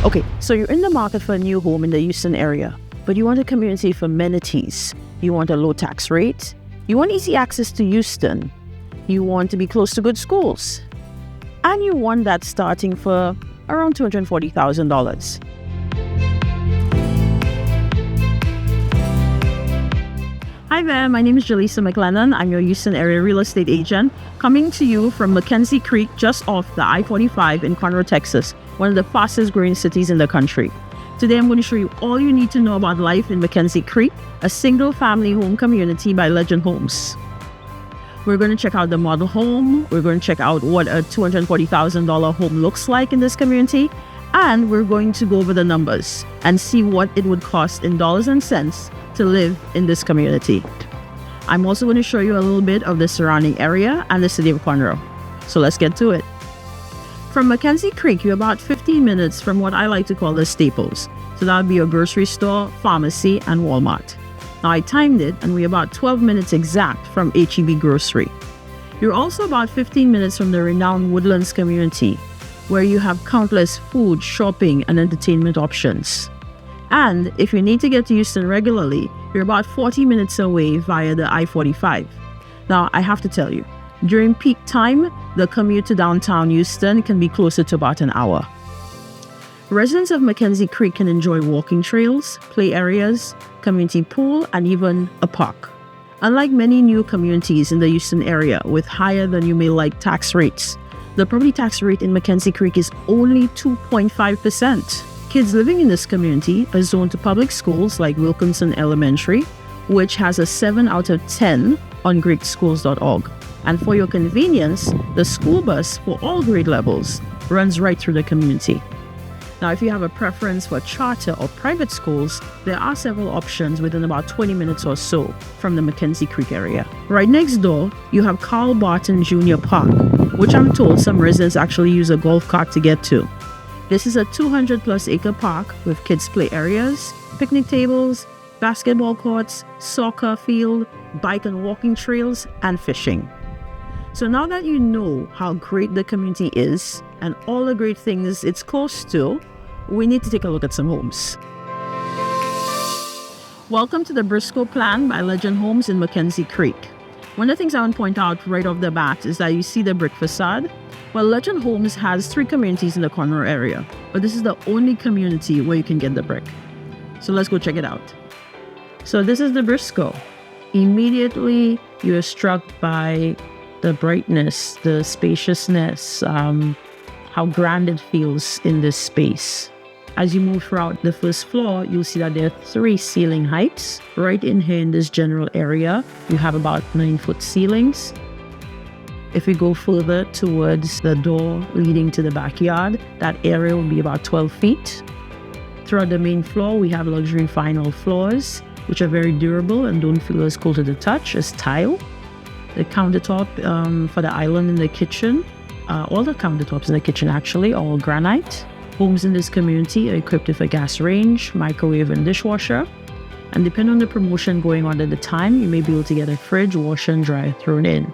Okay, so you're in the market for a new home in the Houston area, but you want a community for amenities. You want a low tax rate. You want easy access to Houston. You want to be close to good schools. And you want that starting for around $240,000. Hi there, my name is Jaleesa McLennan. I'm your Houston area real estate agent, coming to you from Mackenzie Creek, just off the I-45 in Conroe, Texas, one of the fastest growing cities in the country. Today I'm going to show you all you need to know about life in Mackenzie Creek, a single family home community by Legend Homes. We're going to check out the model home, we're going to check out what a $240,000 home looks like in this community, and we're going to go over the numbers and see what it would cost in dollars and cents to live in this community. I'm also going to show you a little bit of the surrounding area and the city of Conroe. So let's get to it. From Mackenzie Creek, you're about 15 minutes from what I like to call the staples. So that would be a grocery store, pharmacy, and Walmart. Now I timed it and we're about 12 minutes exact from H-E-B Grocery. You're also about 15 minutes from the renowned Woodlands community, where you have countless food, shopping, and entertainment options. And if you need to get to Houston regularly, you're about 40 minutes away via the I-45. Now, I have to tell you, during peak time, the commute to downtown Houston can be closer to about an hour. Residents of Mackenzie Creek can enjoy walking trails, play areas, community pool, and even a park. Unlike many new communities in the Houston area with higher than you may like tax rates, the property tax rate in Mackenzie Creek is only 2.5%. Kids living in this community are zoned to public schools like Wilkinson Elementary, which has a 7 out of 10 on greatschools.org. And for your convenience, the school bus for all grade levels runs right through the community. Now, if you have a preference for charter or private schools, there are several options within about 20 minutes or so from the Mackenzie Creek area. Right next door, you have Carl Barton Jr. Park, which I'm told some residents actually use a golf cart to get to. This is a 200+ acre park with kids' play areas, picnic tables, basketball courts, soccer field, bike and walking trails, and fishing. So now that you know how great the community is and all the great things it's close to, we need to take a look at some homes. Welcome to the Briscoe Plan by Legend Homes in Mackenzie Creek. One of the things I want to point out right off the bat is that you see the brick facade. Well, Legend Homes has 3 communities in the Conroe area, but this is the only community where you can get the brick. So let's go check it out. So this is the Briscoe. Immediately you're struck by the brightness, the spaciousness, how grand it feels in this space. As you move throughout the first floor, you'll see that there are 3 ceiling heights. Right in here in this general area, you have about 9-foot ceilings. If we go further towards the door leading to the backyard, that area will be about 12 feet. Throughout the main floor, we have luxury vinyl floors, which are very durable and don't feel as cold to the touch as tile. The countertop for the island in the kitchen, all the countertops in the kitchen actually, are all granite. Homes in this community are equipped with a gas range, microwave, and dishwasher. And depending on the promotion going on at the time, you may be able to get a fridge, washer, and dryer thrown in.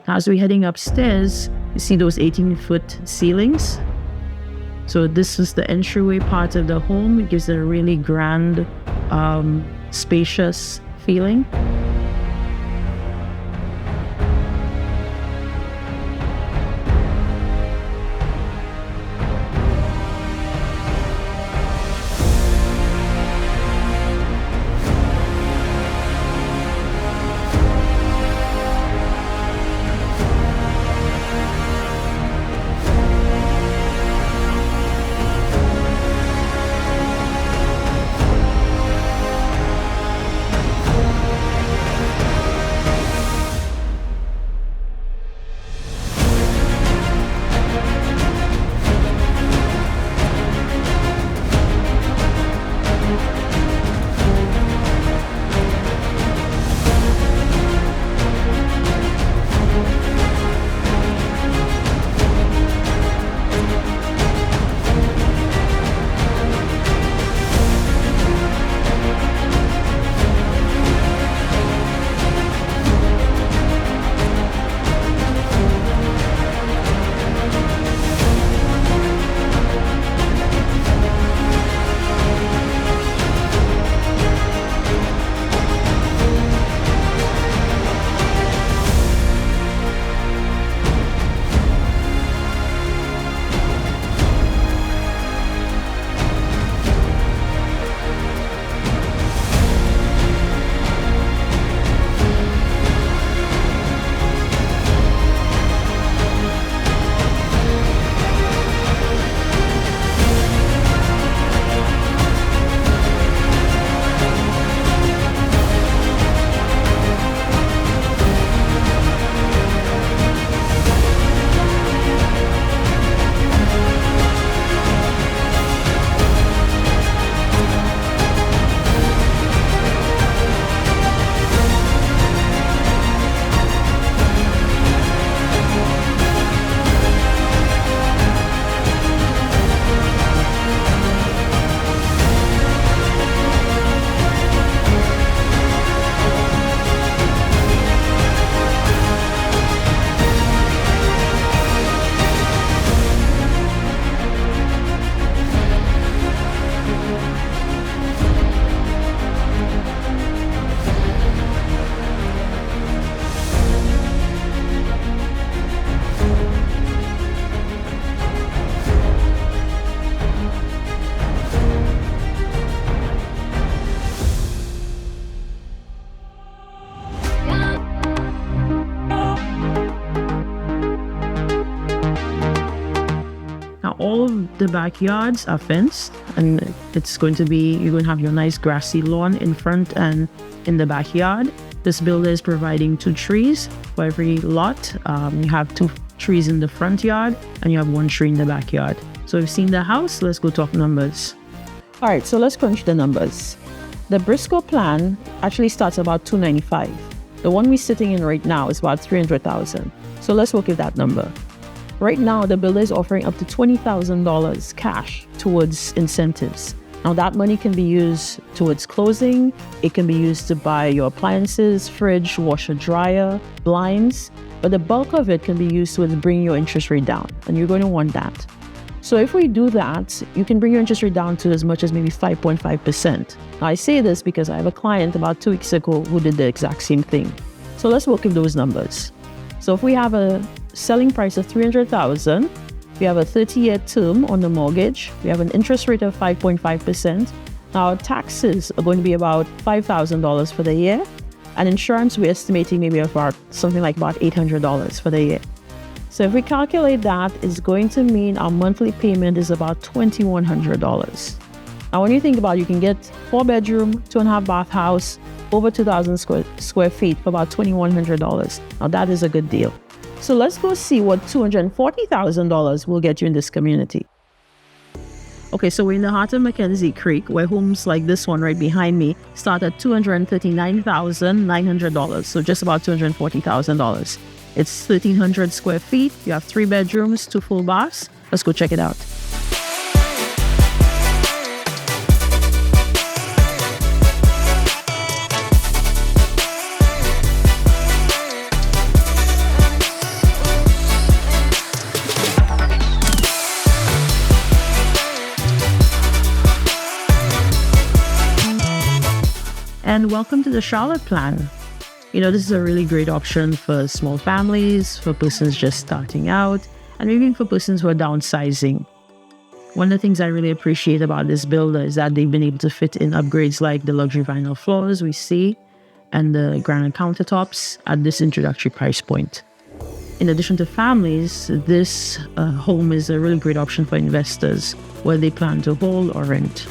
As we're heading upstairs, you see those 18-foot ceilings. So this is the entryway part of the home. It gives it a really grand, spacious feeling. All of the backyards are fenced, and you're going to have your nice grassy lawn in front and in the backyard. This builder is providing 2 trees for every lot. You have 2 trees in the front yard and you have 1 tree in the backyard. So we've seen the house. Let's go talk numbers. All right, so let's crunch the numbers. The Briscoe plan actually starts about $295. The one we're sitting in right now is about $300,000. So let's work with that number. Right now, the builder is offering up to $20,000 cash towards incentives. Now, that money can be used towards closing. It can be used to buy your appliances, fridge, washer, dryer, blinds. But the bulk of it can be used towards bringing your interest rate down. And you're going to want that. So if we do that, you can bring your interest rate down to as much as maybe 5.5%. Now, I say this because I have a client about 2 weeks ago who did the exact same thing. So let's work with those numbers. So if we have a selling price of $300,000, we have a 30-year term on the mortgage, we have an interest rate of 5.5%. Now, our taxes are going to be about $5,000 for the year, and insurance we're estimating maybe about something like about $800 for the year. So if we calculate that, it's going to mean our monthly payment is about $2,100. Now, when you think about it, you can get 4-bedroom, 2.5 bath house, over 2,000 square feet for about $2,100. Now, that is a good deal. So let's go see what $240,000 will get you in this community. Okay, so we're in the heart of Mackenzie Creek, where homes like this one right behind me start at $239,900, so just about $240,000. It's 1,300 square feet. You have 3 bedrooms, 2 full baths. Let's go check it out. And welcome to the Charlotte Plan. This is a really great option for small families, for persons just starting out, and even for persons who are downsizing. One of the things I really appreciate about this builder is that they've been able to fit in upgrades like the luxury vinyl floors we see and the granite countertops at this introductory price point. In addition to families, this home is a really great option for investors, whether they plan to hold or rent.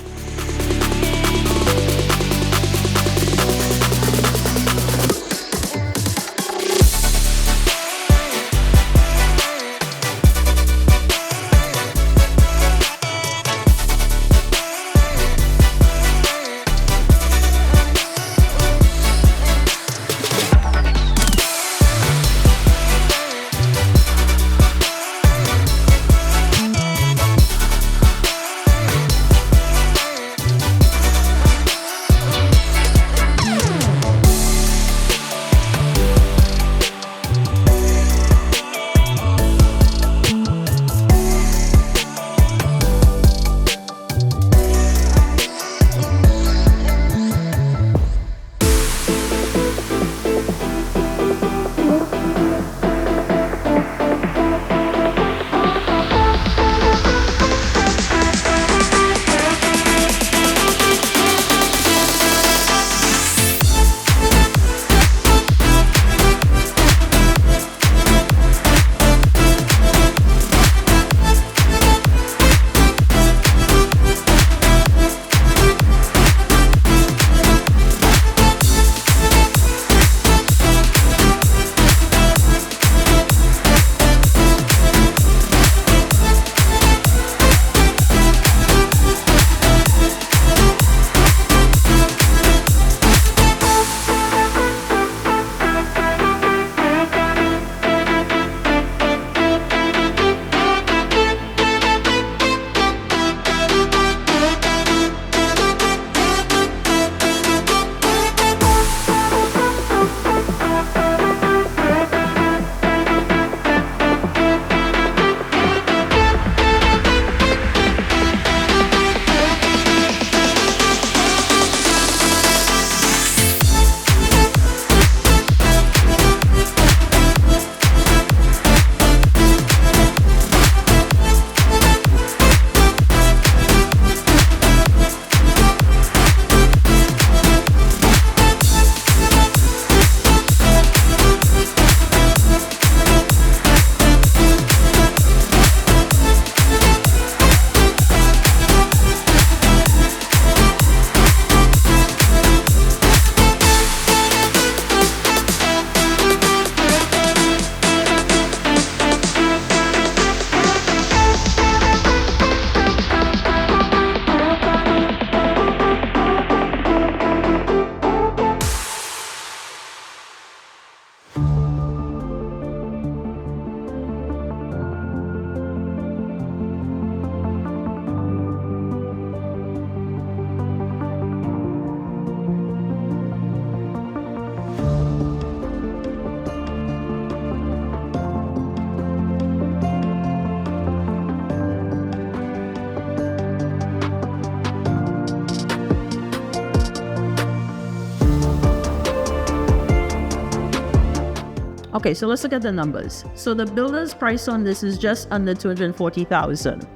Okay, so let's look at the numbers. So the builder's price on this is just under $240,000.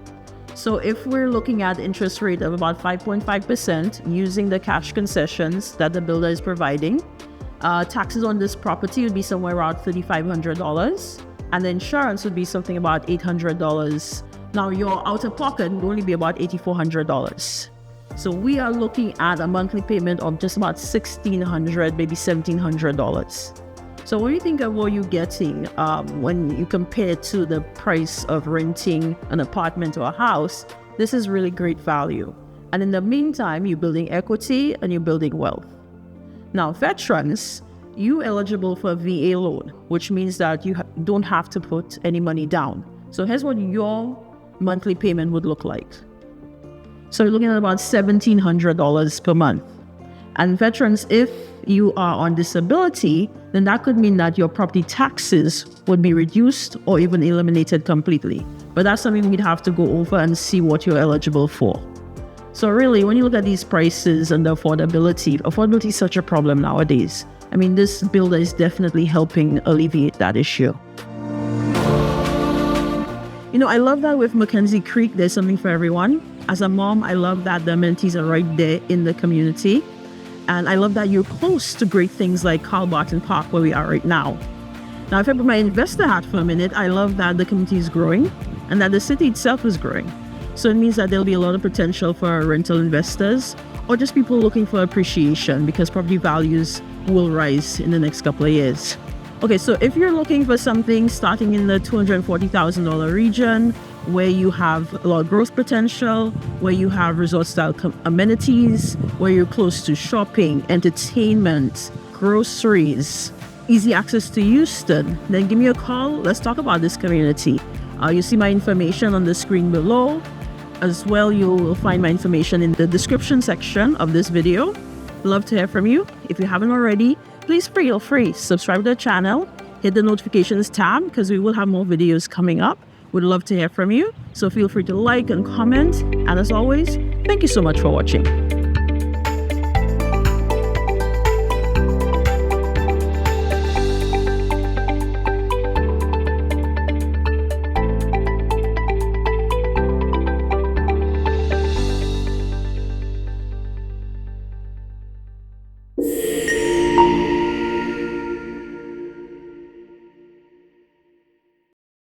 So if we're looking at interest rate of about 5.5% using the cash concessions that the builder is providing, taxes on this property would be somewhere around $3,500, and the insurance would be something about $800. Now your out-of-pocket would only be about $8,400. So we are looking at a monthly payment of just about $1,600, maybe $1,700. So when you think of what you're getting, when you compare it to the price of renting an apartment or a house, this is really great value. And in the meantime, you're building equity and you're building wealth. Now, veterans, you're eligible for a VA loan, which means that you don't have to put any money down. So here's what your monthly payment would look like. So you're looking at about $1,700 per month. And veterans, if you are on disability, then that could mean that your property taxes would be reduced or even eliminated completely. But that's something we'd have to go over and see what you're eligible for. So really, when you look at these prices and the affordability is such a problem nowadays. I mean, this builder is definitely helping alleviate that issue. I love that with Mackenzie Creek, there's something for everyone. As a mom, I love that the amenities are right there in the community. And I love that you're close to great things like Carl Barton Park, where we are right now. Now, if I put my investor hat for a minute, I love that the community is growing and that the city itself is growing. So it means that there'll be a lot of potential for rental investors or just people looking for appreciation because property values will rise in the next couple of years. Okay, so if you're looking for something starting in the $240,000 region, where you have a lot of growth potential, where you have resort-style amenities, where you're close to shopping, entertainment, groceries, easy access to Houston, then give me a call. Let's talk about this community. You see my information on the screen below. As well, you will find my information in the description section of this video. Love to hear from you. If you haven't already, please feel free, subscribe to the channel, hit the notifications tab because we will have more videos coming up. Would love to hear from you. So feel free to like and comment. And as always, thank you so much for watching.